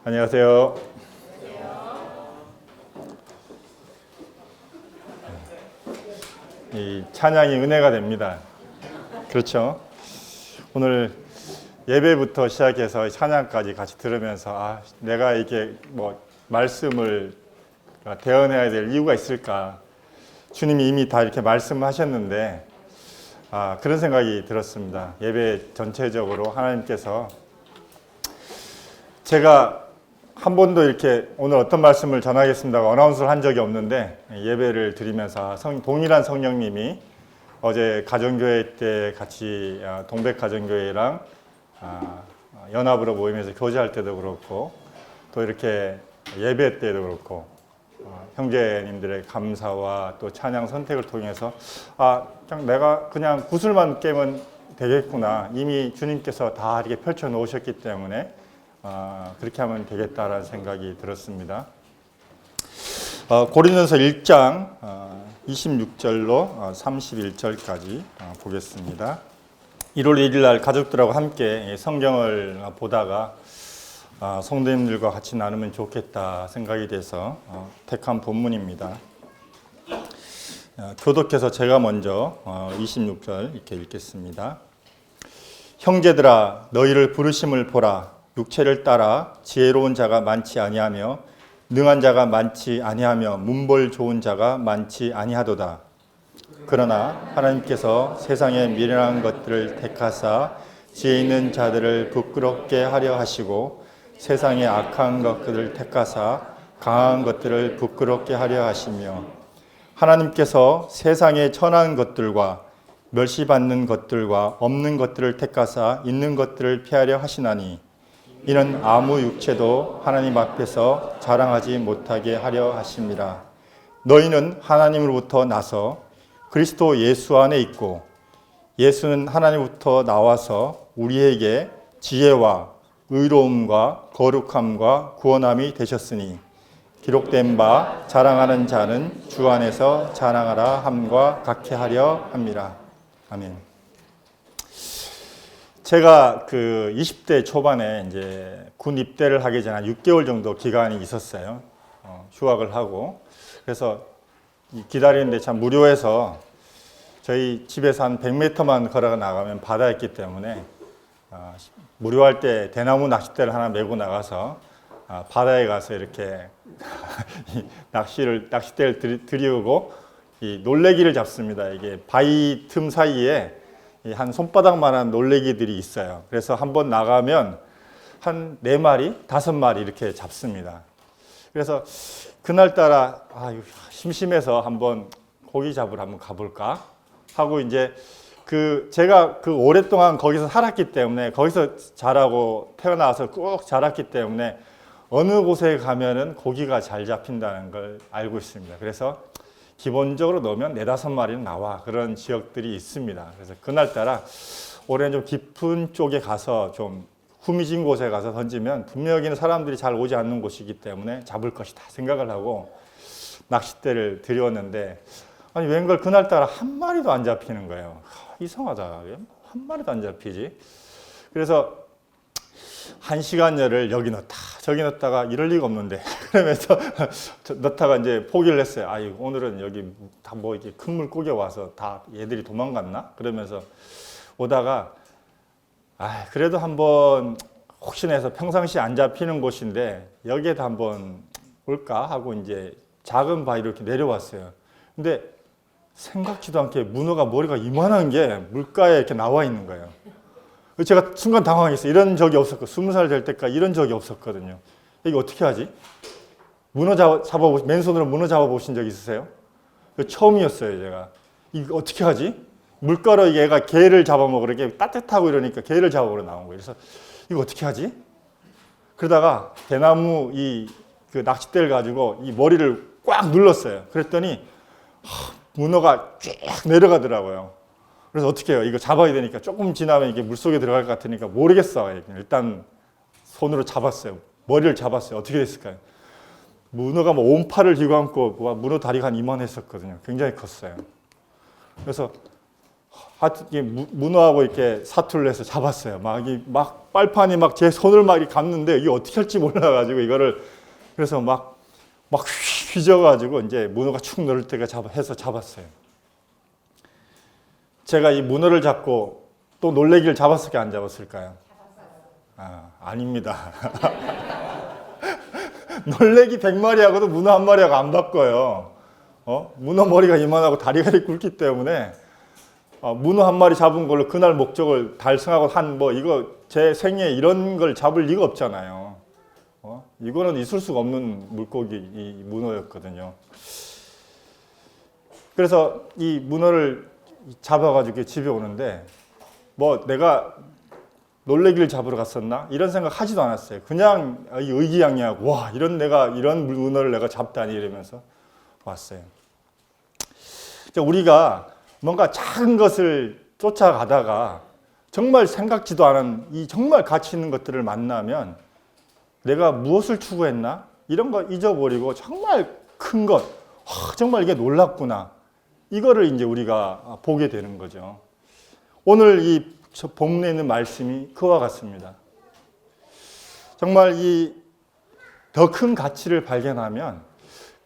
안녕하세요. 이 찬양이 은혜가 됩니다. 그렇죠? 오늘 예배부터 시작해서 찬양까지 같이 들으면서 내가 이렇게 말씀을 대언해야 될 이유가 있을까? 주님이 이미 다 이렇게 말씀하셨는데 그런 생각이 들었습니다. 예배 전체적으로 하나님께서 제가 한 번도 이렇게 오늘 어떤 말씀을 전하겠습니다고 어나운스를 한 적이 없는데 예배를 드리면서 동일한 성령님이 어제 가정교회 때 같이 동백가정교회랑 연합으로 모이면서 교제할 때도 그렇고 또 이렇게 예배 때도 그렇고 형제님들의 감사와 또 찬양 선택을 통해서 그냥 내가 그냥 구슬만 깨면 되겠구나. 이미 주님께서 다 이렇게 펼쳐 놓으셨기 때문에 그렇게 하면 되겠다라는 생각이 들었습니다. 고린도서 1장 26절로 31절까지 보겠습니다. 1월 1일 날 가족들하고 함께 성경을 보다가 성도님들과 같이 나누면 좋겠다 생각이 돼서 택한 본문입니다. 교독해서 제가 먼저 26절 이렇게 읽겠습니다. 형제들아 너희를 부르심을 보라. 육체를 따라 지혜로운 자가 많지 아니하며 능한 자가 많지 아니하며 문벌 좋은 자가 많지 아니하도다. 그러나 하나님께서 세상의 미련한 것들을 택하사 지혜 있는 자들을 부끄럽게 하려 하시고 세상의 악한 것들을 택하사 강한 것들을 부끄럽게 하려 하시며 하나님께서 세상의 천한 것들과 멸시받는 것들과 없는 것들을 택하사 있는 것들을 피하려 하시나니 이는 아무 육체도 하나님 앞에서 자랑하지 못하게 하려 하심이라. 너희는 하나님으로부터 나서 그리스도 예수 안에 있고 예수는 하나님으로부터 나와서 우리에게 지혜와 의로움과 거룩함과 구원함이 되셨으니 기록된 바 자랑하는 자는 주 안에서 자랑하라 함과 같게 하려 함이라. 아멘. 제가 그 20대 초반에 이제 군 입대를 하기 전에 한 6개월 정도 기간이 있었어요. 휴학을 하고. 그래서 기다리는데 참 무료해서 저희 집에서 한 100m만 걸어 나가면 바다였기 때문에 무료할 때 대나무 낚싯대를 하나 메고 나가서 바다에 가서 이렇게 낚싯대를 들이우고 이 놀래기를 잡습니다. 이게 바위 틈 사이에 한 손바닥만한 놀래기들이 있어요. 그래서 한번 나가면 한 4마리, 5마리 이렇게 잡습니다. 그래서 그날따라 심심해서 한번 고기 잡으러 한번 가볼까 하고 이제 제가 오랫동안 거기서 살았기 때문에 거기서 자라고 태어나서 꼭 자랐기 때문에 어느 곳에 가면은 고기가 잘 잡힌다는 걸 알고 있습니다. 그래서 기본적으로 넣으면 4-5마리는 나와. 그런 지역들이 있습니다. 그래서 그날따라 올해는 좀 깊은 쪽에 가서 좀 후미진 곳에 가서 던지면 분명히 여기는 사람들이 잘 오지 않는 곳이기 때문에 잡을 것이다 생각을 하고 낚싯대를 들여왔는데 웬걸 그날따라 한 마리도 안 잡히는 거예요. 이상하다. 한 마리도 안 잡히지. 그래서 1시간여를 여기 넣었다 저기 넣었다가 이럴 리가 없는데 그러면서 넣다가 이제 포기를 했어요. 오늘은 여기 다 이렇게 큰 물고기 와서 다 얘들이 도망갔나? 그러면서 오다가 그래도 한번 혹시나 해서 평상시에 안 잡히는 곳인데 여기에도 한번 올까 하고 이제 작은 바위로 이렇게 내려왔어요. 근데 생각지도 않게 문어가 머리가 이만한 게 물가에 이렇게 나와 있는 거예요. 제가 순간 당황했어요. 이런 적이 없었고 20살 될 때까지 이런 적이 없었거든요. 이거 어떻게 하지? 맨손으로 문어 잡아보신 적 있으세요? 처음이었어요, 제가. 이거 어떻게 하지? 물가로 얘가 게를 잡아먹으러 이렇게 따뜻하고 이러니까 게를 잡아먹으러 나온 거예요. 그래서 이거 어떻게 하지? 그러다가 대나무 그 낚싯대를 가지고 이 머리를 꽉 눌렀어요. 그랬더니 문어가 쭉 내려가더라고요. 그래서 어떻게 해요? 이거 잡아야 되니까 조금 지나면 이게 물속에 들어갈 것 같으니까 모르겠어. 일단 손으로 잡았어요. 머리를 잡았어요. 어떻게 됐을까요? 문어가 온 팔을 휘감고 문어 다리가 한 이만했었거든요. 굉장히 컸어요. 그래서 하여튼 이게 문어하고 이렇게 사투를 해서 잡았어요. 막 빨판이 막 제 손을 막 이렇게 감는데 이게 어떻게 할지 몰라가지고 이거를 그래서 막 휘저가지고 이제 문어가 축 늘을 때가 해서 잡았어요. 제가 이 문어를 잡고 또 놀래기를 잡았을까 안 잡았을까요? 아닙니다. 놀래기 100마리하고도 문어 한 마리하고 안 바꿔요. 문어 머리가 이만하고 다리가 이렇게 굵기 때문에 문어 한 마리 잡은 걸로 그날 목적을 달성하고 이거 제 생에 이런 걸 잡을 리가 없잖아요. 이거는 있을 수가 없는 물고기 이 문어였거든요. 그래서 이 문어를 잡아가지고 집에 오는데 내가 놀래기를 잡으러 갔었나 이런 생각 하지도 않았어요. 그냥 의기양양 와 이런 문어를 내가 잡다니 이러면서 왔어요. 우리가 뭔가 작은 것을 쫓아가다가 정말 생각지도 않은 이 정말 가치 있는 것들을 만나면 내가 무엇을 추구했나? 이런 거 잊어버리고 정말 큰 것, 정말 이게 놀랍구나. 이거를 이제 우리가 보게 되는 거죠. 오늘 이 본문에 있는 말씀이 그와 같습니다. 정말 이 더 큰 가치를 발견하면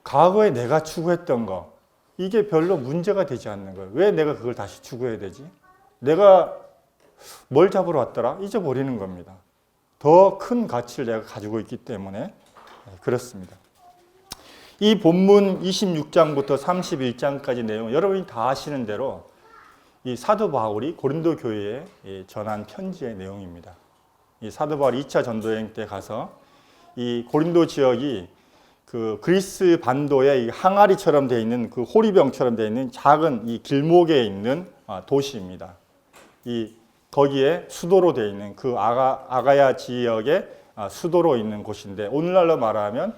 과거에 내가 추구했던 거 이게 별로 문제가 되지 않는 거예요. 왜 내가 그걸 다시 추구해야 되지? 내가 뭘 잡으러 왔더라? 잊어버리는 겁니다. 더 큰 가치를 내가 가지고 있기 때문에 그렇습니다. 이 본문 26장부터 31장까지 내용 여러분이 다 아시는 대로 이 사도 바울이 고린도 교회에 전한 편지의 내용입니다. 이 사도 바울이 2차 전도여행 때 가서 이 고린도 지역이 그 그리스 반도의 항아리처럼 되어 있는 그 호리병처럼 되어 있는 작은 이 길목에 있는 도시입니다. 거기에 수도로 되어 있는 그 아가야 지역의 수도로 있는 곳인데 오늘날로 말하면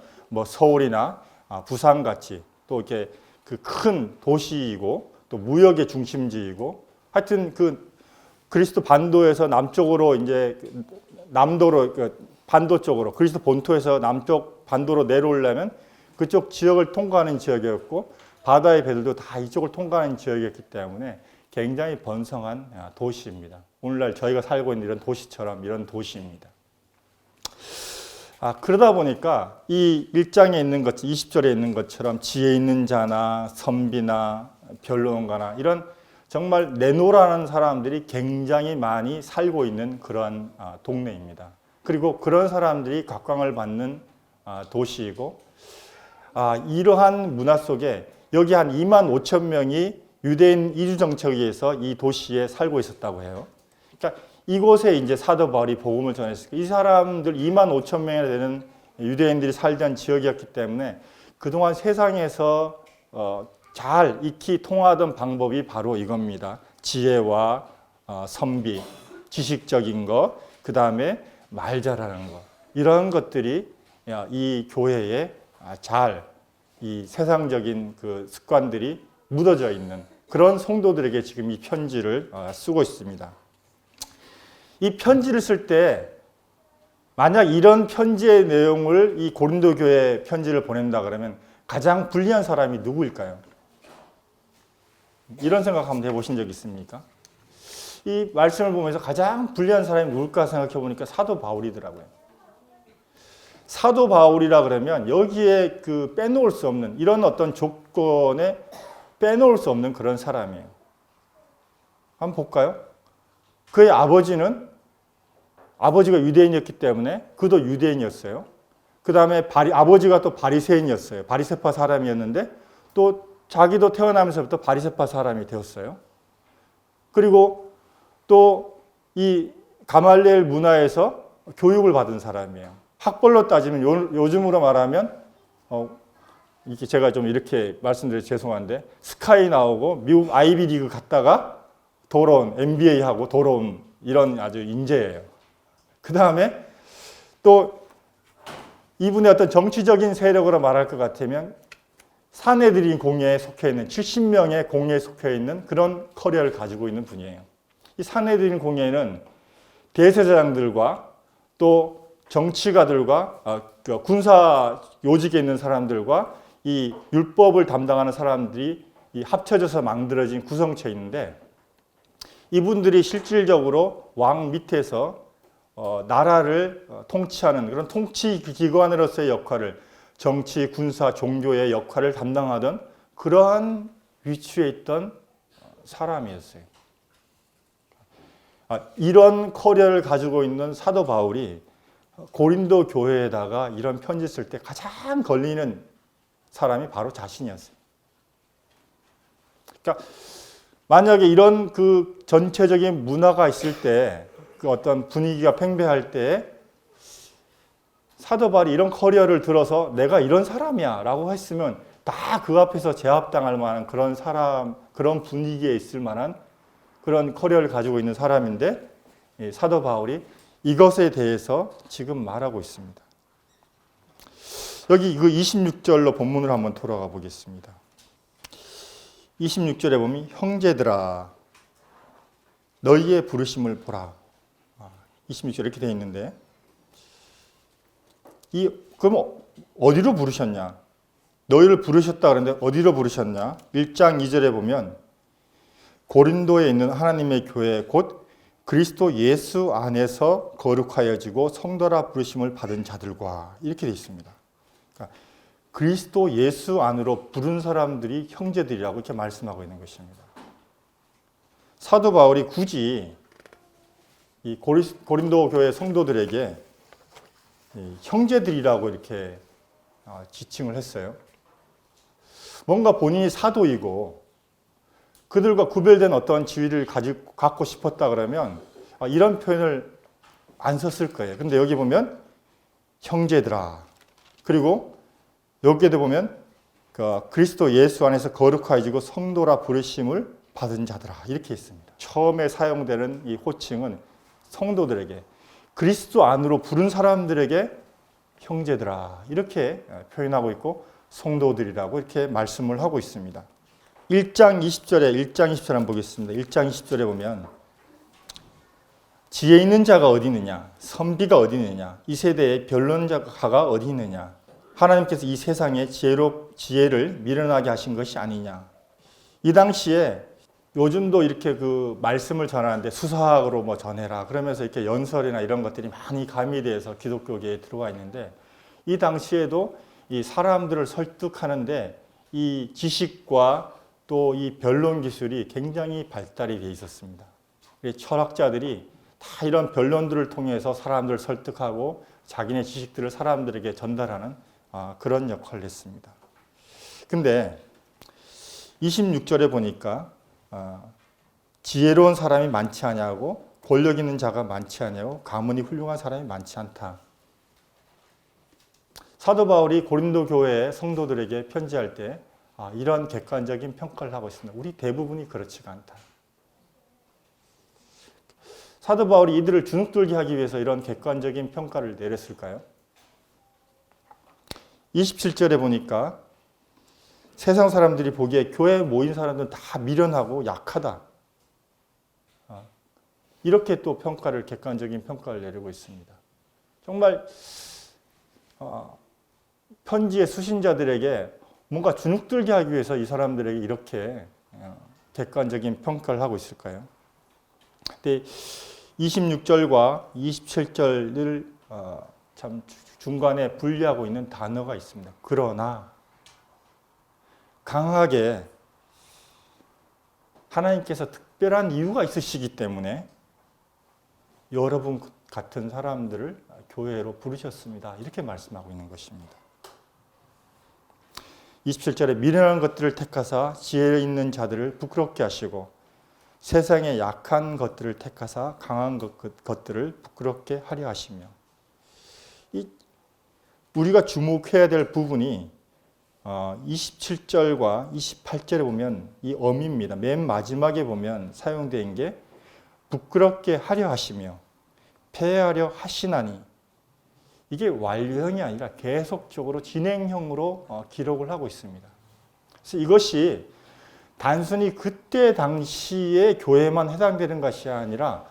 서울이나 부산같이 또 이렇게 그 큰 도시이고 또 무역의 중심지이고 하여튼 그 그리스도 반도에서 남쪽으로 이제 남도로 반도 쪽으로 그리스도 본토에서 남쪽 반도로 내려오려면 그쪽 지역을 통과하는 지역이었고 바다의 배들도 다 이쪽을 통과하는 지역이었기 때문에 굉장히 번성한 도시입니다. 오늘날 저희가 살고 있는 이런 도시처럼 이런 도시입니다. 그러다 보니까 이 1장에 있는 것, 20절에 있는 것처럼 지혜 있는 자나 선비나 변론가나 이런 정말 내노라는 사람들이 굉장히 많이 살고 있는 그러한 동네입니다. 그리고 그런 사람들이 각광을 받는 도시이고 이러한 문화 속에 여기 한 2만 5천 명이 유대인 이주 정책에 의해서 이 도시에 살고 있었다고 해요. 그러니까 이곳에 이제 사도 바울이 복음을 전했을 때 이 사람들 2만 5천 명이나 되는 유대인들이 살던 지역이었기 때문에 그동안 세상에서 잘 익히 통하던 방법이 바로 이겁니다. 지혜와 선비, 지식적인 것, 그 다음에 말 잘하는 것 이런 것들이 이 교회에 잘 이 세상적인 그 습관들이 묻어져 있는 그런 성도들에게 지금 이 편지를 쓰고 있습니다. 이 편지를 쓸 때 만약 이런 편지의 내용을 이 고린도 교회 편지를 보낸다 그러면 가장 불리한 사람이 누구일까요? 이런 생각 한번 해보신 적 있습니까? 이 말씀을 보면서 가장 불리한 사람이 누굴까 생각해 보니까 사도 바울이더라고요. 사도 바울이라 그러면 여기에 그 빼놓을 수 없는 이런 어떤 조건에 빼놓을 수 없는 그런 사람이에요. 한번 볼까요? 그의 아버지가 유대인이었기 때문에 그도 유대인이었어요. 그 다음에 아버지가 또 바리새인이었어요. 바리새파 사람이었는데 또 자기도 태어나면서부터 바리새파 사람이 되었어요. 그리고 또 이 가말리엘 문화에서 교육을 받은 사람이에요. 학벌로 따지면 요즘으로 말하면 이게 제가 좀 이렇게 말씀드려 죄송한데 스카이 나오고 미국 아이비리그 갔다가 돌아온 MBA 하고 돌아온 이런 아주 인재예요. 그 다음에 또 이분의 어떤 정치적인 세력으로 말할 것 같으면 사내들인 공예에 속해 있는 70명의 공예에 속해 있는 그런 커리어를 가지고 있는 분이에요. 이 사내들인 공예는 대제사장들과 또 정치가들과 군사 요직에 있는 사람들과 이 율법을 담당하는 사람들이 이 합쳐져서 만들어진 구성체인데 이분들이 실질적으로 왕 밑에서 나라를 통치하는 그런 통치 기관으로서의 역할을, 정치, 군사, 종교의 역할을 담당하던 그러한 위치에 있던 사람이었어요. 이런 커리어를 가지고 있는 사도 바울이 고린도 교회에다가 이런 편지 쓸 때 가장 걸리는 사람이 바로 자신이었어요. 그러니까 만약에 이런 그 전체적인 문화가 있을 때, 그 어떤 분위기가 팽배할 때 사도 바울이 이런 커리어를 들어서 내가 이런 사람이야 라고 했으면 다 그 앞에서 제압당할 만한 그런 사람, 그런 분위기에 있을 만한 그런 커리어를 가지고 있는 사람인데, 사도 바울이 이것에 대해서 지금 말하고 있습니다. 여기 그 26절로 본문을 한번 돌아가 보겠습니다. 26절에 보면 형제들아 너희의 부르심을 보라. 26절 이렇게 되어 있는데, 그럼 어디로 부르셨냐? 너희를 부르셨다 그러는데 어디로 부르셨냐? 1장 2절에 보면 고린도에 있는 하나님의 교회 곧 그리스도 예수 안에서 거룩하여지고 성도라 부르심을 받은 자들과, 이렇게 되어 있습니다. 그러니까 그리스도 예수 안으로 부른 사람들이 형제들이라고 이렇게 말씀하고 있는 것입니다. 사도 바울이 굳이 이 고린도 교회 성도들에게 형제들이라고 이렇게 지칭을 했어요. 뭔가 본인이 사도이고 그들과 구별된 어떤 지위를 갖고 싶었다 그러면 이런 표현을 안 썼을 거예요. 근데 여기 보면 형제들아, 그리고 여기에도 보면 그리스도 예수 안에서 거룩하여지고 성도라 부르심을 받은 자들아, 이렇게 있습니다. 처음에 사용되는 이 호칭은 성도들에게, 그리스도 안으로 부른 사람들에게 형제들아 이렇게 표현하고 있고, 성도들이라고 이렇게 말씀을 하고 있습니다. 1장 20절 한번 보겠습니다. 1장 20절에 보면 지혜 있는 자가 어디 있느냐, 선비가 어디 있느냐, 이 세대의 변론자가 어디 있느냐, 하나님께서 이 세상에 지혜를 미련하게 하신 것이 아니냐. 이 당시에 요즘도 이렇게 그 말씀을 전하는데 수사학으로 뭐 전해라 그러면서 이렇게 연설이나 이런 것들이 많이 가미돼서 기독교계에 들어와 있는데, 이 당시에도 이 사람들을 설득하는데 이 지식과 또 이 변론 기술이 굉장히 발달이 돼 있었습니다. 철학자들이 다 이런 변론들을 통해서 사람들을 설득하고 자기네 지식들을 사람들에게 전달하는 그런 역할을 했습니다. 근데 26절에 보니까 지혜로운 사람이 많지 않냐고, 권력 있는 자가 많지 않냐고, 가문이 훌륭한 사람이 많지 않다. 사도 바울이 고린도 교회의 성도들에게 편지할 때 이런 객관적인 평가를 하고 있습니다. 우리 대부분이 그렇지가 않다. 사도 바울이 이들을 주눅들게 하기 위해서 이런 객관적인 평가를 내렸을까요? 27절에 보니까 세상 사람들이 보기에 교회에 모인 사람들은 다 미련하고 약하다. 이렇게 또 객관적인 평가를 내리고 있습니다. 정말 편지의 수신자들에게 뭔가 주눅들게 하기 위해서 이 사람들에게 이렇게 객관적인 평가를 하고 있을까요? 근데 26절과 27절을 참 중간에 분리하고 있는 단어가 있습니다. 그러나 강하게 하나님께서 특별한 이유가 있으시기 때문에 여러분 같은 사람들을 교회로 부르셨습니다. 이렇게 말씀하고 있는 것입니다. 27절에 미련한 것들을 택하사 지혜 있는 자들을 부끄럽게 하시고 세상의 약한 것들을 택하사 강한 것들을 부끄럽게 하려 하시며, 우리가 주목해야 될 부분이 27절과 28절에 보면 이 어미입니다. 맨 마지막에 보면 사용된 게 부끄럽게 하려 하시며 패하려 하시나니, 이게 완료형이 아니라 계속적으로 진행형으로 기록을 하고 있습니다. 그래서 이것이 단순히 그때 당시의 교회만 해당되는 것이 아니라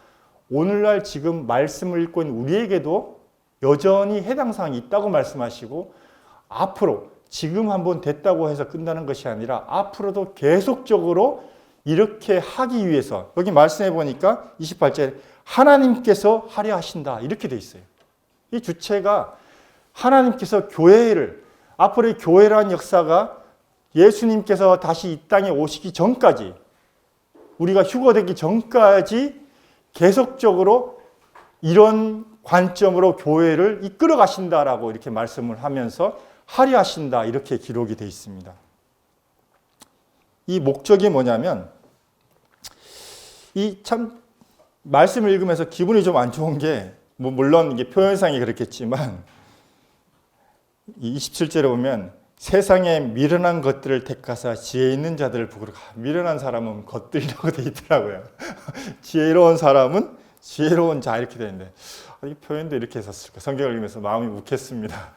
오늘날 지금 말씀을 읽고 있는 우리에게도 여전히 해당 사항이 있다고 말씀하시고, 앞으로 지금 한번 됐다고 해서 끝나는 것이 아니라 앞으로도 계속적으로 이렇게 하기 위해서, 여기 말씀해 보니까 28절에 하나님께서 하려 하신다 이렇게 돼 있어요. 이 주체가 하나님께서 교회를, 앞으로의 교회라는 역사가 예수님께서 다시 이 땅에 오시기 전까지, 우리가 휴거되기 전까지 계속적으로 이런 관점으로 교회를 이끌어 가신다라고 이렇게 말씀을 하면서 하려 하신다 이렇게 기록이 되어 있습니다. 이 목적이 뭐냐면, 이 참 말씀을 읽으면서 기분이 좀 안 좋은 게, 뭐 물론 이게 표현상이 그렇겠지만, 이 27절에 보면 세상에 미련한 것들을 택하사 지혜 있는 자들을 부르라. 미련한 사람은 것들이라고 되어 있더라고요. 지혜로운 사람은 지혜로운 자 이렇게 되는데, 이 표현도 이렇게 썼을까? 성경을 읽으면서 마음이 욱했습니다.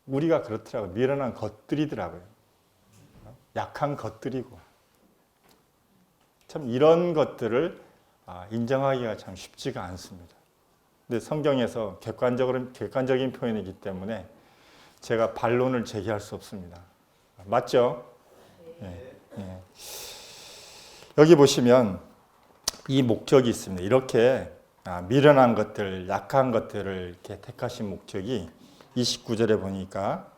우리가 그렇더라고요. 미련한 것들이더라고요. 약한 것들이고. 참 이런 것들을 인정하기가 참 쉽지가 않습니다. 근데 성경에서 객관적인 표현이기 때문에 제가 반론을 제기할 수 없습니다. 맞죠? 네. 네. 여기 보시면 이 목적이 있습니다. 이렇게 미련한 것들, 약한 것들을 이렇게 택하신 목적이 29절에 보니까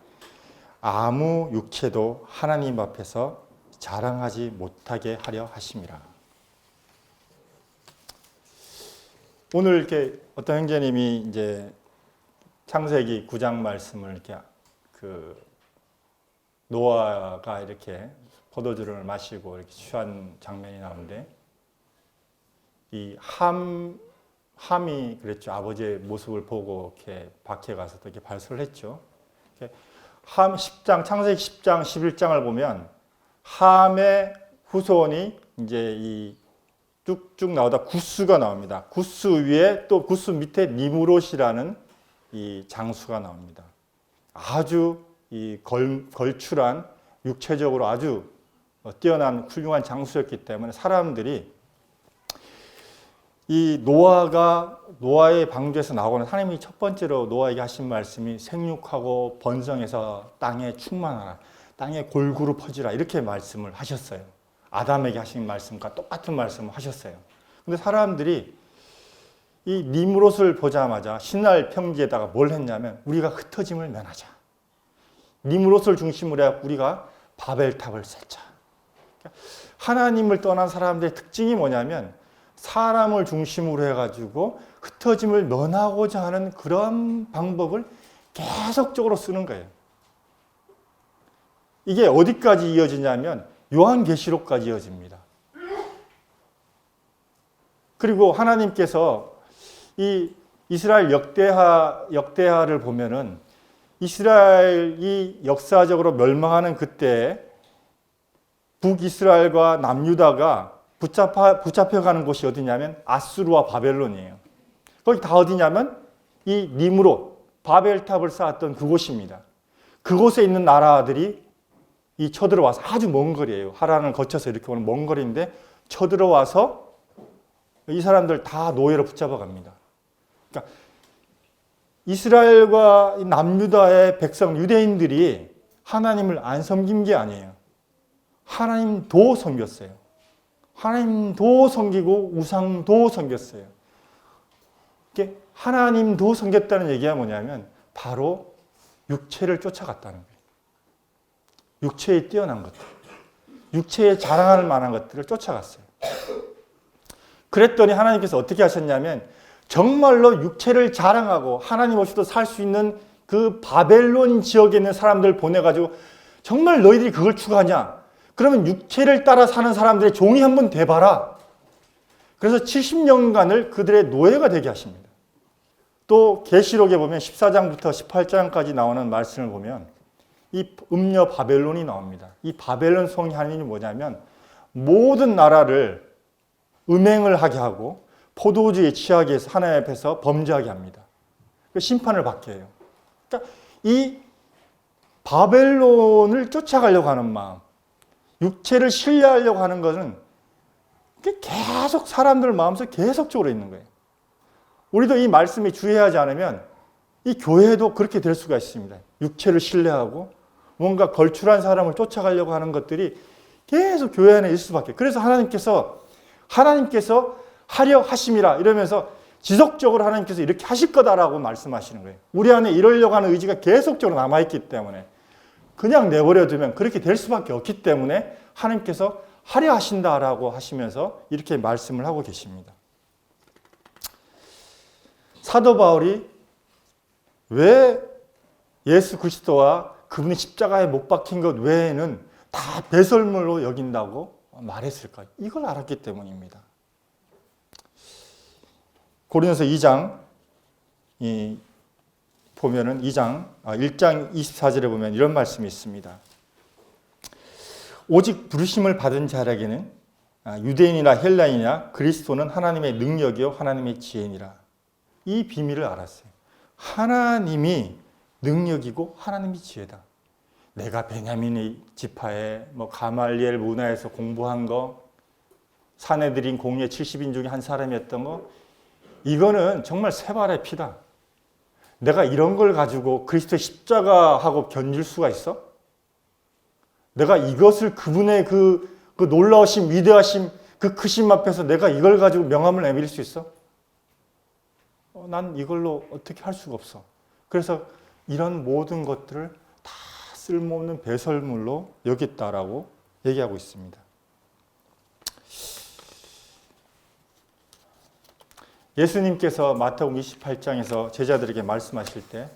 아무 육체도 하나님 앞에서 자랑하지 못하게 하려 하심이라. 오늘 이렇게 어떤 형제님이 이제 창세기 9장 말씀을 이렇게 노아가 이렇게 포도주를 마시고 이렇게 취한 장면이 나오는데, 이 함이 그랬죠. 아버지의 모습을 보고 이렇게 밭에 가서 이렇게 발설을 했죠. 함 10장, 창세기 10장, 11장을 보면 함의 후손이 이제 이 쭉쭉 나오다 구스가 나옵니다. 구스 위에 또 구스 밑에 니무롯이라는 이 장수가 나옵니다. 아주 이 걸출한, 육체적으로 아주 뛰어난 훌륭한 장수였기 때문에 사람들이 이 노아의 방주에서 나오는, 하나님이 첫 번째로 노아에게 하신 말씀이 생육하고 번성해서 땅에 충만하라, 땅에 골고루 퍼지라 이렇게 말씀을 하셨어요. 아담에게 하신 말씀과 똑같은 말씀을 하셨어요. 근데 사람들이 이 니무롯을 보자마자 신랄 평지에다가 뭘 했냐면, 우리가 흩어짐을 면하자, 니무롯을 중심으로 해 우리가 바벨탑을 쌓자. 하나님을 떠난 사람들의 특징이 뭐냐면 사람을 중심으로 해가지고 흩어짐을 면하고자 하는 그런 방법을 계속적으로 쓰는 거예요. 이게 어디까지 이어지냐면 요한계시록까지 이어집니다. 그리고 하나님께서 이 이스라엘 역대하를 보면은 이스라엘이 역사적으로 멸망하는 그때 북이스라엘과 남유다가 붙잡혀가는 곳이 어디냐면 아수르와 바벨론이에요. 거기 다 어디냐면 이 니므롯, 바벨탑을 쌓았던 그곳입니다. 그곳에 있는 나라들이 이 쳐들어와서, 아주 먼 거리예요. 하란을 거쳐서 이렇게 오는 먼 거리인데 쳐들어와서 이 사람들 다 노예로 붙잡아 갑니다. 그러니까 이스라엘과 남유다의 백성, 유대인들이 하나님을 안 섬긴 게 아니에요. 하나님도 섬겼어요. 하나님도 섬기고 우상도 섬겼어요. 이게 하나님도 섬겼다는 얘기가 뭐냐면 바로 육체를 쫓아갔다는 거예요. 육체에 뛰어난 것들, 육체에 자랑할 만한 것들을 쫓아갔어요. 그랬더니 하나님께서 어떻게 하셨냐면 정말로 육체를 자랑하고 하나님 없이도 살 수 있는 그 바벨론 지역에 있는 사람들 보내가지고, 정말 너희들이 그걸 추구하냐? 그러면 육체를 따라 사는 사람들의 종이 한번 돼봐라. 그래서 70년간을 그들의 노예가 되게 하십니다. 또 계시록에 보면 14장부터 18장까지 나오는 말씀을 보면 이 음녀 바벨론이 나옵니다. 이 바벨론 성이 하는 일이 뭐냐면 모든 나라를 음행을 하게 하고 포도주에 취하게 해서 하나님 앞에서 범죄하게 합니다. 심판을 받게 해요. 그러니까 이 바벨론을 쫓아가려고 하는 마음, 육체를 신뢰하려고 하는 것은 계속 사람들 마음속에 계속적으로 있는 거예요. 우리도 이 말씀에 주의하지 않으면 이 교회도 그렇게 될 수가 있습니다. 육체를 신뢰하고 뭔가 걸출한 사람을 쫓아가려고 하는 것들이 계속 교회 안에 있을 수밖에. 그래서 하나님께서 하려 하심이라 이러면서 지속적으로 하나님께서 이렇게 하실 거다라고 말씀하시는 거예요. 우리 안에 이러려고 하는 의지가 계속적으로 남아있기 때문에 그냥 내버려 두면 그렇게 될 수밖에 없기 때문에 하나님께서 하려 하신다라고 하시면서 이렇게 말씀을 하고 계십니다. 사도 바울이 왜 예수 그리스도와 그분이 십자가에 못 박힌 것 외에는 다 배설물로 여긴다고 말했을까요? 이걸 알았기 때문입니다. 고린도서 2장 보면은 1장 24절에 보면 이런 말씀이 있습니다. 오직 부르심을 받은 자에게는 유대인이나 헬라인이나 그리스도는 하나님의 능력이요 하나님의 지혜니라. 이 비밀을 알았어요. 하나님이 능력이고 하나님이 지혜다. 내가 베냐민의 지파에 가말리엘 문화에서 공부한 거, 사내들인 공예 70인 중에 한 사람이었던 거, 이거는 정말 세 발의 피다. 내가 이런 걸 가지고 그리스도의 십자가하고 견줄 수가 있어? 내가 이것을 그분의 그 놀라우심, 위대하심, 그 크심 앞에서 내가 이걸 가지고 명함을 내밀 수 있어? 난 이걸로 어떻게 할 수가 없어. 그래서 이런 모든 것들을 다 쓸모없는 배설물로 여겼다라고 얘기하고 있습니다. 예수님께서 마태복음 28장에서 제자들에게 말씀하실 때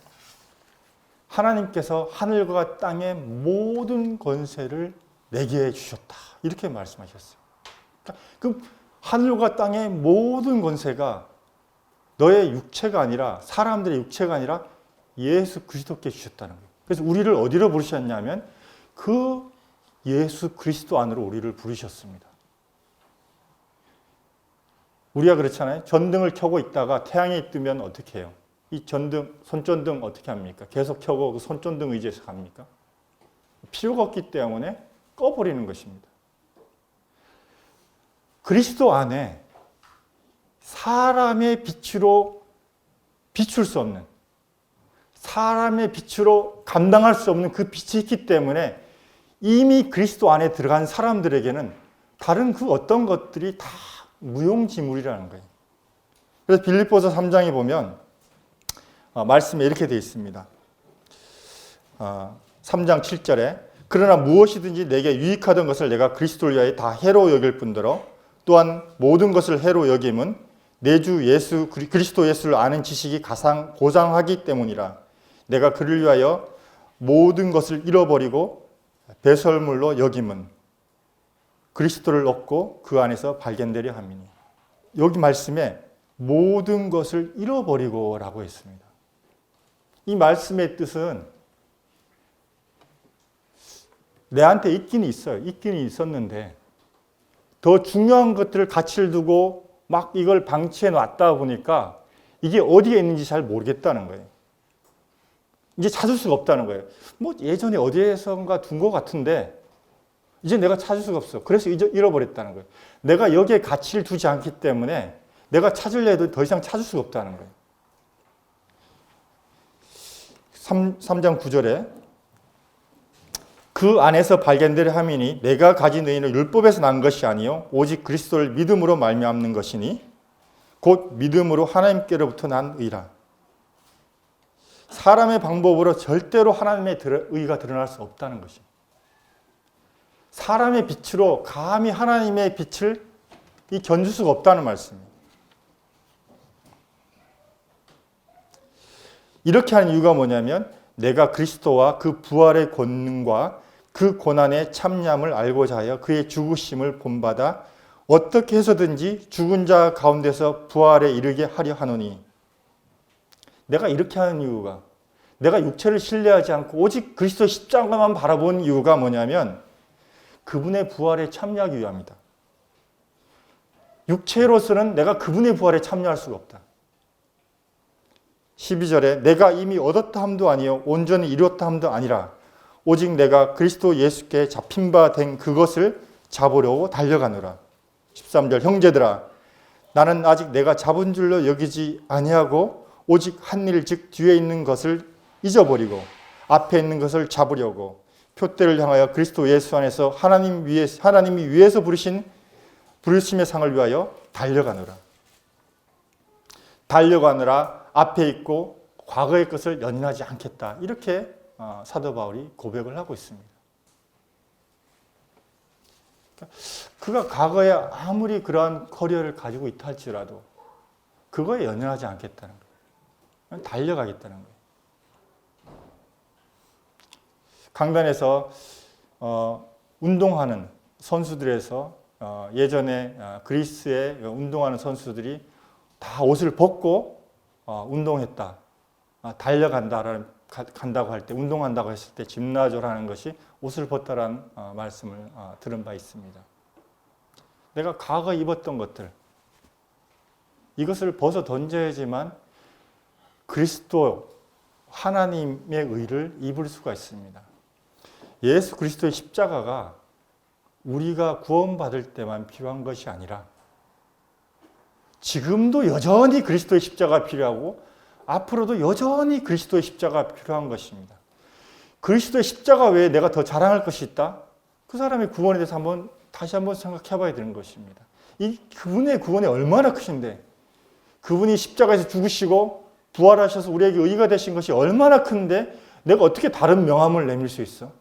하나님께서 하늘과 땅의 모든 권세를 내게 주셨다. 이렇게 말씀하셨어요. 그 하늘과 땅의 모든 권세가 너의 육체가 아니라, 사람들의 육체가 아니라 예수 그리스도께 주셨다는 거예요. 그래서 우리를 어디로 부르셨냐면 그 예수 그리스도 안으로 우리를 부르셨습니다. 우리가 그렇잖아요. 전등을 켜고 있다가 태양이 뜨면 어떻게 해요? 이 전등, 손전등 어떻게 합니까? 계속 켜고 그 손전등 의지해서 갑니까? 필요가 없기 때문에 꺼버리는 것입니다. 그리스도 안에 사람의 빛으로 비출 수 없는, 사람의 빛으로 감당할 수 없는 그 빛이 있기 때문에 이미 그리스도 안에 들어간 사람들에게는 다른 그 어떤 것들이 다 무용지물이라는 거예요. 그래서 빌립보서 3장에 보면 말씀에 이렇게 되어 있습니다. 3장 7절에 그러나 무엇이든지 내게 유익하던 것을 내가 그리스도를 위하여 다 해로 여길 뿐더러 또한 모든 것을 해로 여김은 내 주 예수 그리스도 예수를 아는 지식이 고상하기 때문이라. 내가 그를 위하여 모든 것을 잃어버리고 배설물로 여김은 그리스도를 얻고 그 안에서 발견되려 함이니. 여기 말씀에 모든 것을 잃어버리고 라고 했습니다. 이 말씀의 뜻은 내한테 있긴 있어요. 있긴 있었는데 더 중요한 것들을 가치를 두고 막 이걸 방치해 놨다 보니까 이게 어디에 있는지 잘 모르겠다는 거예요. 이제 찾을 수가 없다는 거예요. 예전에 어디에선가 둔 것 같은데 이제 내가 찾을 수가 없어. 그래서 잃어버렸다는 거예요. 내가 여기에 가치를 두지 않기 때문에 내가 찾으려 해도 더 이상 찾을 수가 없다는 거예요. 3장 9절에 그 안에서 발견되려 함이니 내가 가진 의는 율법에서 난 것이 아니요 오직 그리스도를 믿음으로 말미암는 것이니 곧 믿음으로 하나님께로부터 난 의라. 사람의 방법으로 절대로 하나님의 의가 드러날 수 없다는 것입니다. 사람의 빛으로 감히 하나님의 빛을 견줄 수가 없다는 말씀입니다. 이렇게 하는 이유가 뭐냐면 내가 그리스도와 그 부활의 권능과 그 고난의 참념을 알고자 하여 그의 죽으심을 본받아 어떻게 해서든지 죽은 자 가운데서 부활에 이르게 하려 하노니. 내가 이렇게 하는 이유가, 내가 육체를 신뢰하지 않고 오직 그리스도 십자가만 바라본 이유가 뭐냐면 그분의 부활에 참여하기 위함이다. 육체로서는 내가 그분의 부활에 참여할 수가 없다. 12절에 내가 이미 얻었다 함도 아니요 온전히 이루었다 함도 아니라 오직 내가 그리스도 예수께 잡힌 바 된 그것을 잡으려고 달려가노라. 13절 형제들아 나는 아직 내가 잡은 줄로 여기지 아니하고 오직 한 일 즉 뒤에 있는 것을 잊어버리고 앞에 있는 것을 잡으려고 표대를 향하여 그리스도 예수 안에서 하나님이 위에서 부르심의 상을 위하여 달려가느라. 달려가느라 앞에 있고 과거의 것을 연연하지 않겠다. 이렇게 사도 바울이 고백을 하고 있습니다. 그가 과거에 아무리 그러한 커리어를 가지고 있다 할지라도 그거에 연연하지 않겠다는 거예요. 달려가겠다는 거예요. 강단에서 운동하는 선수들에서 예전에 그리스의 운동하는 선수들이 다 옷을 벗고 운동했다. 간다고 할 때, 운동한다고 했을 때 짐나조라는 것이 옷을 벗다라는 말씀을 들은 바 있습니다. 내가 과거 입었던 것들, 이것을 벗어 던져야지만 그리스도 하나님의 의를 입을 수가 있습니다. 예수 그리스도의 십자가가 우리가 구원받을 때만 필요한 것이 아니라 지금도 여전히 그리스도의 십자가가 필요하고 앞으로도 여전히 그리스도의 십자가가 필요한 것입니다. 그리스도의 십자가 외에 내가 더 자랑할 것이 있다? 그 사람의 구원에 대해서 다시 한번 생각해 봐야 되는 것입니다. 그분의 구원이 얼마나 크신데, 그분이 십자가에서 죽으시고 부활하셔서 우리에게 의가 되신 것이 얼마나 큰데 내가 어떻게 다른 명함을 내밀 수 있어?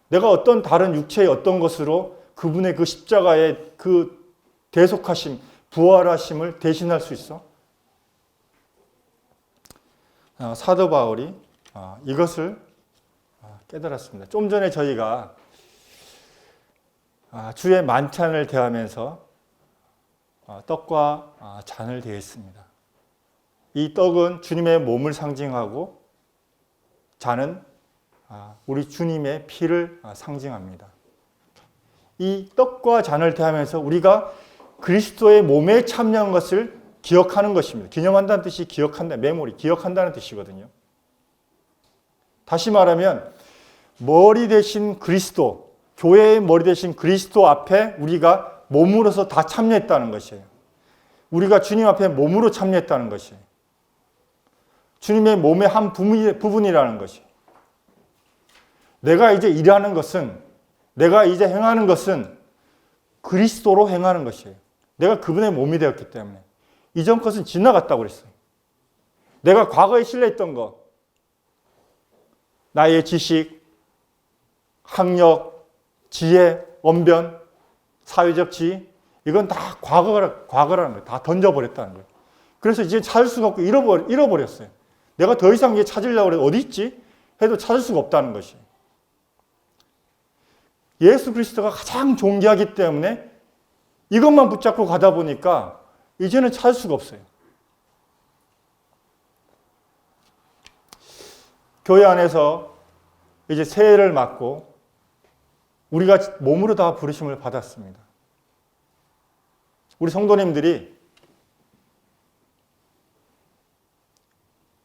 내가 어떤 다른 육체의 어떤 것으로 그분의 그 십자가의 그 대속하심, 부활하심을 대신할 수 있어? 사도 바울이 이것을 깨달았습니다. 좀 전에 저희가 주의 만찬을 대하면서 떡과 잔을 대했습니다. 이 떡은 주님의 몸을 상징하고 잔은 우리 주님의 피를 상징합니다. 이 떡과 잔을 대하면서 우리가 그리스도의 몸에 참여한 것을 기억하는 것입니다. 기념한다는 뜻이 기억한다, 메모리, 기억한다는 뜻이거든요. 다시 말하면 머리 대신 그리스도, 교회의 머리 대신 그리스도 앞에 우리가 몸으로서 다 참여했다는 것이에요. 우리가 주님 앞에 몸으로 참여했다는 것이에요. 주님의 몸의 한 부분이라는 것이. 내가 이제 일하는 것은, 내가 이제 행하는 것은 그리스도로 행하는 것이에요. 내가 그분의 몸이 되었기 때문에. 이전 것은 지나갔다고 그랬어요. 내가 과거에 신뢰했던 것, 나의 지식, 학력, 지혜, 언변, 사회적 지위, 이건 다 과거라는 거예요. 다 던져버렸다는 거예요. 그래서 이제 찾을 수가 없고 잃어버렸어요. 내가 더 이상 이제 찾으려고 해도 어디 있지? 해도 찾을 수가 없다는 것이. 예수 그리스도가 가장 존귀하기 때문에 이것만 붙잡고 가다 보니까 이제는 찾을 수가 없어요. 교회 안에서 이제 새해를 맞고 우리가 몸으로 다 부르심을 받았습니다. 우리 성도님들이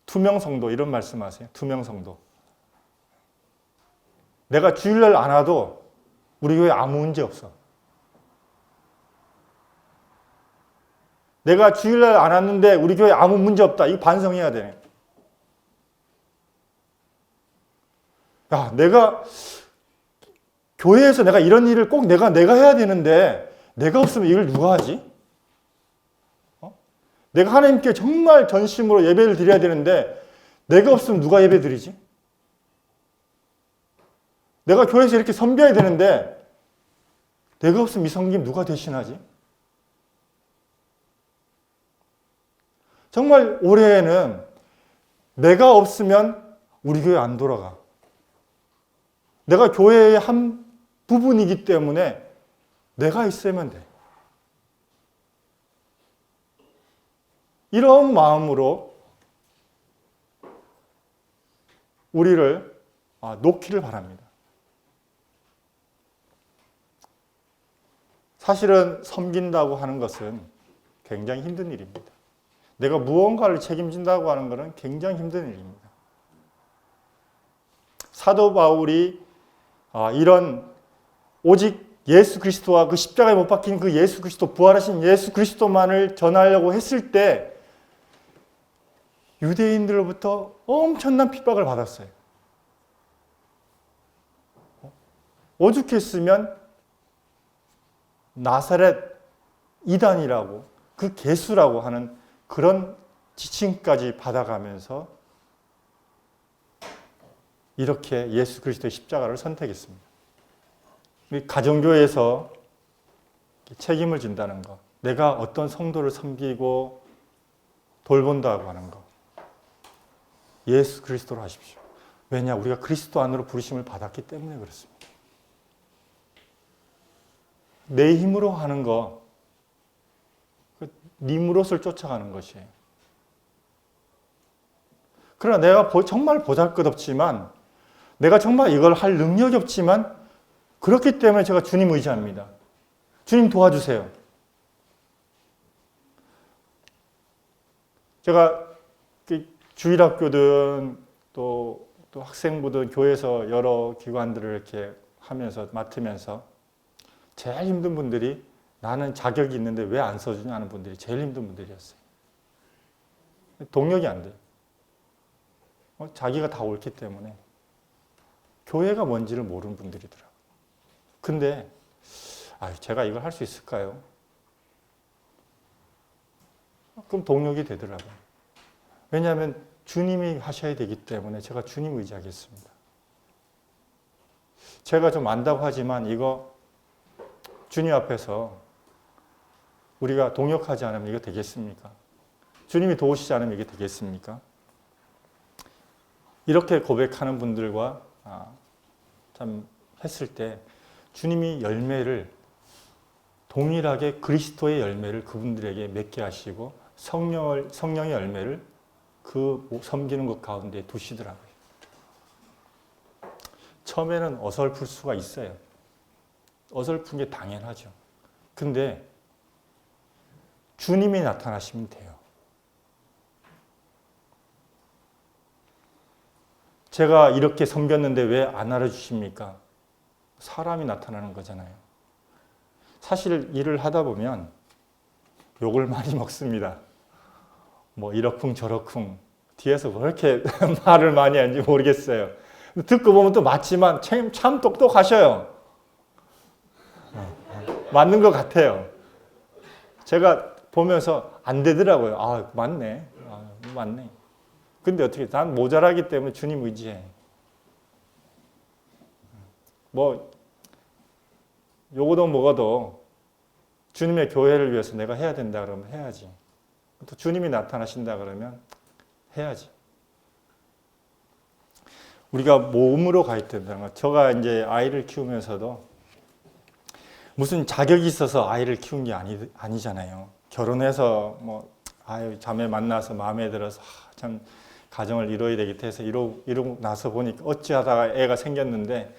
투명성도 이런 말씀하세요. 투명성도. 내가 주일날 안 와도 우리 교회 아무 문제 없어. 내가 주일날 안 왔는데 우리 교회 아무 문제 없다. 이거 반성해야 되네. 야, 내가 교회에서 내가 이런 일을 꼭 내가 해야 되는데 내가 없으면 이걸 누가 하지? 내가 하나님께 정말 전심으로 예배를 드려야 되는데 내가 없으면 누가 예배 드리지? 내가 교회에서 이렇게 섬겨야 되는데 내가 없으면 이 섬김 누가 대신하지? 정말 올해에는 내가 없으면 우리 교회 안 돌아가. 내가 교회의 한 부분이기 때문에 내가 있으면 돼. 이런 마음으로 우리를 놓기를 바랍니다. 사실은 섬긴다고 하는 것은 굉장히 힘든 일입니다. 내가 무언가를 책임진다고 하는 것은 굉장히 힘든 일입니다. 사도 바울이 이런 오직 예수 그리스도와 그 십자가에 못 박힌 그 예수 그리스도, 부활하신 예수 그리스도만을 전하려고 했을 때 유대인들로부터 엄청난 핍박을 받았어요. 오죽했으면 나사렛 이단이라고 그 개수라고 하는 그런 지칭까지 받아가면서 이렇게 예수 그리스도의 십자가를 선택했습니다. 우리 가정교회에서 책임을 진다는 것, 내가 어떤 성도를 섬기고 돌본다고 하는 것, 예수 그리스도로 하십시오. 왜냐? 우리가 그리스도 안으로 부르심을 받았기 때문에 그렇습니다. 내 힘으로 하는 거, 니무롯을 쫓아가는 것이에요. 그러나 내가 정말 보잘것없지만, 내가 정말 이걸 할 능력이 없지만, 그렇기 때문에 제가 주님 의지합니다. 주님 도와주세요. 제가 주일학교든 또 학생부든 교회에서 여러 기관들을 이렇게 하면서 맡으면서 제일 힘든 분들이 나는 자격이 있는데 왜 안 써주냐 하는 분들이 제일 힘든 분들이었어요. 동력이 안 돼요. 자기가 다 옳기 때문에 교회가 뭔지를 모르는 분들이더라고요. 근데 제가 이걸 할 수 있을까요? 그럼 동력이 되더라고요. 왜냐하면 주님이 하셔야 되기 때문에 제가 주님 의지하겠습니다. 제가 좀 안다고 하지만 이거 주님 앞에서 우리가 동역하지 않으면 이거 되겠습니까? 주님이 도우시지 않으면 이게 되겠습니까? 이렇게 고백하는 분들과 참 했을 때 주님이 열매를 동일하게 그리스도의 열매를 그분들에게 맺게 하시고 성령의 열매를 그 섬기는 것 가운데 두시더라고요. 처음에는 어설플 수가 있어요. 어설픈 게 당연하죠. 근데 주님이 나타나시면 돼요. 제가 이렇게 섬겼는데 왜 안 알아주십니까? 사람이 나타나는 거잖아요. 사실 일을 하다 보면 욕을 많이 먹습니다. 뭐 이러쿵 저러쿵 뒤에서 왜 이렇게 말을 많이 하는지 모르겠어요. 듣고 보면 또 맞지만 참 똑똑하셔요. 맞는 것 같아요. 제가 보면서 안 되더라고요. 맞네. 맞네. 근데 어떻게, 난 모자라기 때문에 주님 의지해. 요거도 뭐가도 주님의 교회를 위해서 내가 해야 된다 그러면 해야지. 또 주님이 나타나신다 그러면 해야지. 우리가 몸으로 가야 된다는 거. 제가 이제 아이를 키우면서도 무슨 자격이 있어서 아이를 키운 게 아니잖아요. 결혼해서 자매 만나서 마음에 들어서 참 가정을 이루어야 되겠다 해서 이루고 나서 보니까 어찌하다가 애가 생겼는데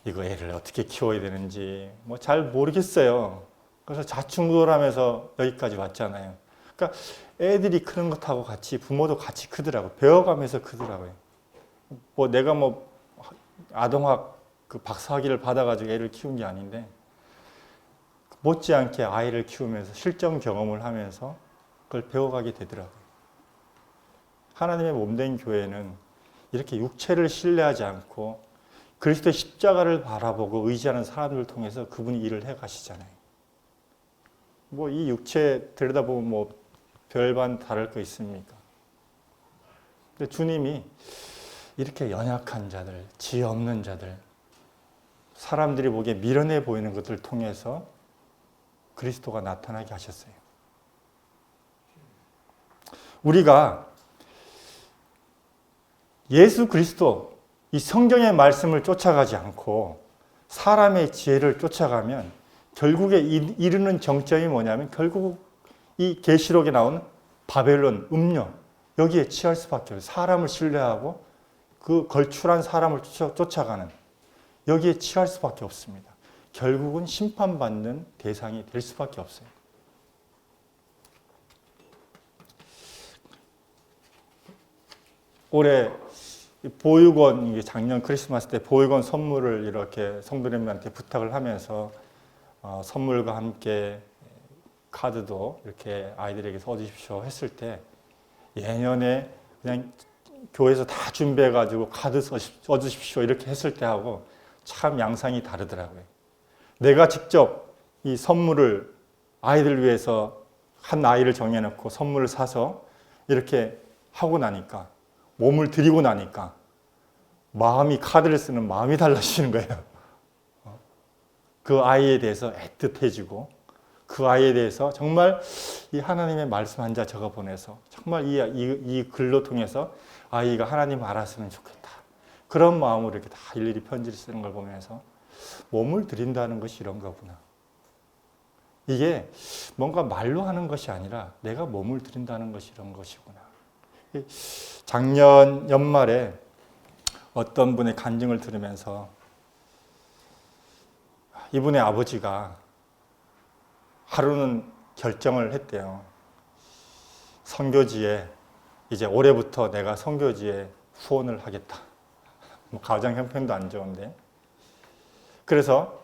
이거 애를 어떻게 키워야 되는지 잘 모르겠어요. 그래서 자충우돌하면서 여기까지 왔잖아요. 그러니까 애들이 크는 것하고 같이 부모도 같이 크더라고요. 배워가면서 크더라고요. 내가 아동학 그 박사학위를 받아가지고 애를 키운 게 아닌데 못지않게 아이를 키우면서 실전 경험을 하면서 그걸 배워가게 되더라고요. 하나님의 몸된 교회는 이렇게 육체를 신뢰하지 않고 그리스도의 십자가를 바라보고 의지하는 사람들을 통해서 그분이 일을 해 가시잖아요. 이 육체 들여다보면 별반 다를 거 있습니까? 근데 주님이 이렇게 연약한 자들, 지혜 없는 자들, 사람들이 보기에 미련해 보이는 것들을 통해서 그리스도가 나타나게 하셨어요. 우리가 예수 그리스도, 이 성경의 말씀을 쫓아가지 않고 사람의 지혜를 쫓아가면 결국에 이르는 정점이 뭐냐면 결국 이 계시록에 나온 바벨론, 음녀, 여기에 취할 수밖에 없어요. 사람을 신뢰하고 그 걸출한 사람을 쫓아가는 여기에 취할 수밖에 없습니다. 결국은 심판받는 대상이 될 수밖에 없어요. 올해 보육원, 작년 크리스마스 때 보육원 선물을 이렇게 성도님들한테 부탁을 하면서 선물과 함께 카드도 이렇게 아이들에게 써주십시오 했을 때 예년에 그냥 교회에서 다 준비해가지고 카드 써주십시오 이렇게 했을 때하고 참 양상이 다르더라고요. 내가 직접 이 선물을 아이들 위해서 한 아이를 정해놓고 선물을 사서 이렇게 하고 나니까, 몸을 들이고 나니까 마음이, 카드를 쓰는 마음이 달라지는 거예요. 그 아이에 대해서 애틋해지고, 그 아이에 대해서 정말 이 하나님의 말씀 한 자 적어 보내서 정말 이 글로 통해서 아이가 하나님 알았으면 좋겠다. 그런 마음으로 이렇게 다 일일이 편지를 쓰는 걸 보면서 몸을 들인다는 것이 이런 거구나. 이게 뭔가 말로 하는 것이 아니라 내가 몸을 들인다는 것이 이런 것이구나. 작년 연말에 어떤 분의 간증을 들으면서 이분의 아버지가 하루는 결정을 했대요. 선교지에 이제 올해부터 내가 선교지에 후원을 하겠다. 가정 형편도 안 좋은데. 그래서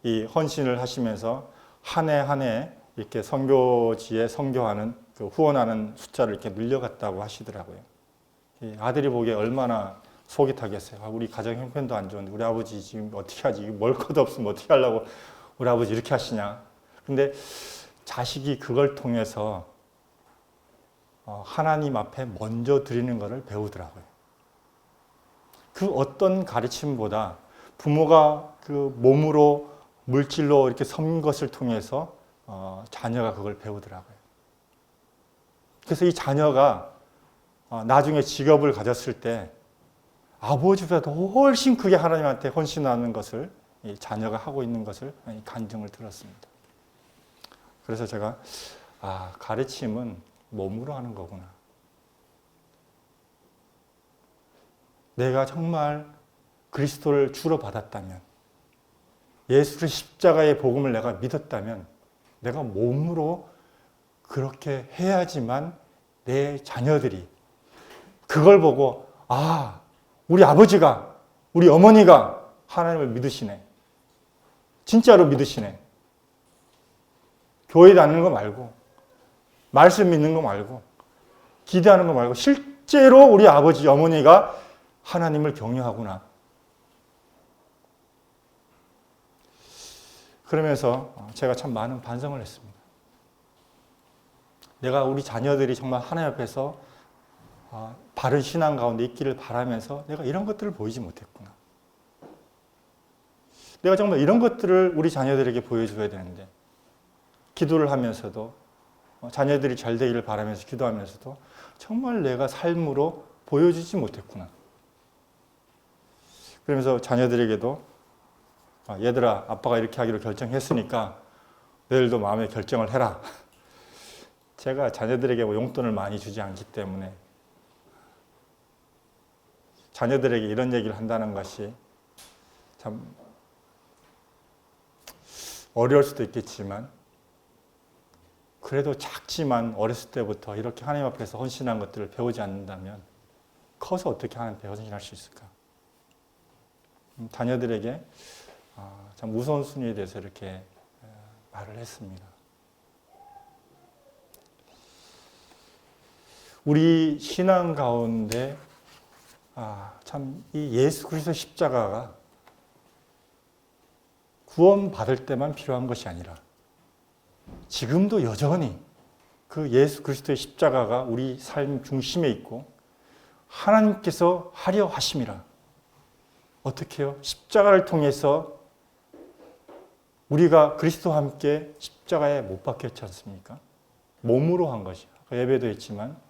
이 헌신을 하시면서 한 해 한 해 이렇게 선교지에 선교하는, 그 후원하는 숫자를 이렇게 늘려갔다고 하시더라고요. 이 아들이 보기에 얼마나 속이 타겠어요. 우리 가정 형편도 안 좋은데 우리 아버지 지금 어떻게 하지? 먹을 것도 없으면 어떻게 하려고 우리 아버지 이렇게 하시냐? 근데 자식이 그걸 통해서 하나님 앞에 먼저 드리는 것을 배우더라고요. 그 어떤 가르침보다 부모가 그 몸으로, 물질로 이렇게 섬긴 것을 통해서 자녀가 그걸 배우더라고요. 그래서 이 자녀가 나중에 직업을 가졌을 때 아버지보다도 훨씬 크게 하나님한테 헌신하는 것을 이 자녀가 하고 있는 것을 간증을 들었습니다. 그래서 제가 가르침은 몸으로 하는 거구나. 내가 정말 그리스도를 주로 받았다면, 예수의 십자가의 복음을 내가 믿었다면 내가 몸으로 그렇게 해야지만 내 자녀들이 그걸 보고 우리 아버지가, 우리 어머니가 하나님을 믿으시네. 진짜로 믿으시네. 교회 다니는 거 말고, 말씀 믿는 거 말고, 기도하는 거 말고 실제로 우리 아버지, 어머니가 하나님을 경외하구나. 그러면서 제가 참 많은 반성을 했습니다. 내가 우리 자녀들이 정말 하나님 앞에서 바른 신앙 가운데 있기를 바라면서 내가 이런 것들을 보이지 못했구나. 내가 정말 이런 것들을 우리 자녀들에게 보여줘야 되는데, 기도를 하면서도, 자녀들이 잘 되기를 바라면서 기도하면서도 정말 내가 삶으로 보여주지 못했구나. 그러면서 자녀들에게도 얘들아, 아빠가 이렇게 하기로 결정했으니까 너희들도 마음의 결정을 해라. 제가 자녀들에게 용돈을 많이 주지 않기 때문에 자녀들에게 이런 얘기를 한다는 것이 참 어려울 수도 있겠지만, 그래도 작지만 어렸을 때부터 이렇게 하나님 앞에서 헌신한 것들을 배우지 않는다면 커서 어떻게 하나님 앞에 헌신할 수 있을까? 자녀들에게 참 우선순위에 대해서 이렇게 말을 했습니다. 우리 신앙 가운데 참 이 예수 그리스도 십자가가 구원받을 때만 필요한 것이 아니라 지금도 여전히 그 예수 그리스도의 십자가가 우리 삶 중심에 있고 하나님께서 하려 하심이라. 어떻게 해요? 십자가를 통해서 우리가 그리스도와 함께 십자가에 못 박혔지 않습니까? 몸으로 한 것이요. 예배도 했지만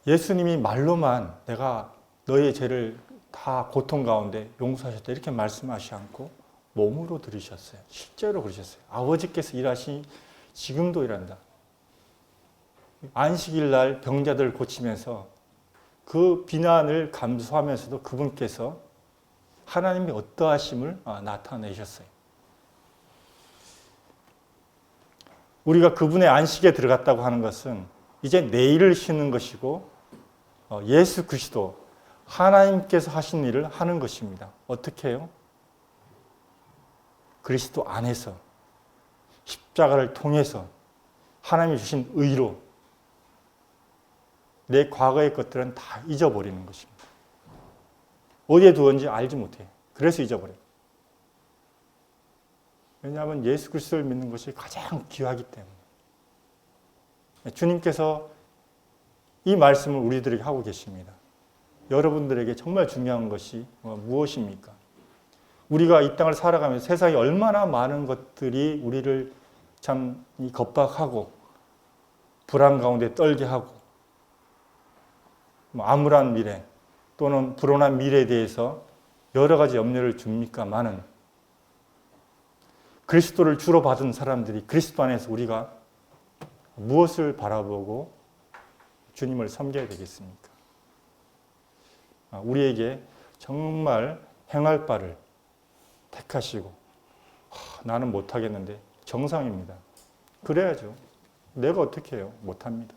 예수님이 말로만 내가 너의 죄를 다 고통 가운데 용서하셨다 이렇게 말씀하시지 않고 몸으로 들으셨어요. 실제로 그러셨어요. 아버지께서 일하시 지금도 일한다. 안식일 날 병자들 고치면서 그 비난을 감수하면서도 그분께서 하나님의 어떠하심을 나타내셨어요. 우리가 그분의 안식에 들어갔다고 하는 것은 이제 내일을 쉬는 것이고 예수 그리스도 하나님께서 하신 일을 하는 것입니다. 어떻게 해요? 그리스도 안에서 십자가를 통해서 하나님이 주신 의로 내 과거의 것들은 다 잊어버리는 것입니다. 어디에 두었는지 알지 못해요. 그래서 잊어버려요. 왜냐하면 예수 그리스도를 믿는 것이 가장 귀하기 때문에. 주님께서 이 말씀을 우리들에게 하고 계십니다. 여러분들에게 정말 중요한 것이 무엇입니까? 우리가 이 땅을 살아가면서 세상에 얼마나 많은 것들이 우리를 참 겁박하고 불안 가운데 떨게 하고 암울한 미래 또는 불온한 미래에 대해서 여러 가지 염려를 줍니까마는 그리스도를 주로 받은 사람들이 그리스도 안에서 우리가 무엇을 바라보고 주님을 섬겨야 되겠습니까? 우리에게 정말 행할 바를 택하시고 나는 못하겠는데 정상입니다. 그래야죠. 내가 어떻게 해요? 못합니다.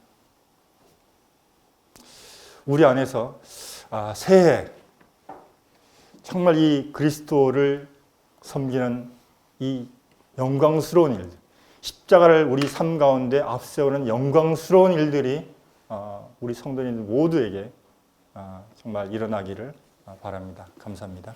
우리 안에서 새해 정말 이 그리스도를 섬기는 이 영광스러운 일들, 십자가를 우리 삶 가운데 앞세우는 영광스러운 일들이 우리 성도님들 모두에게 정말 일어나기를 바랍니다. 감사합니다.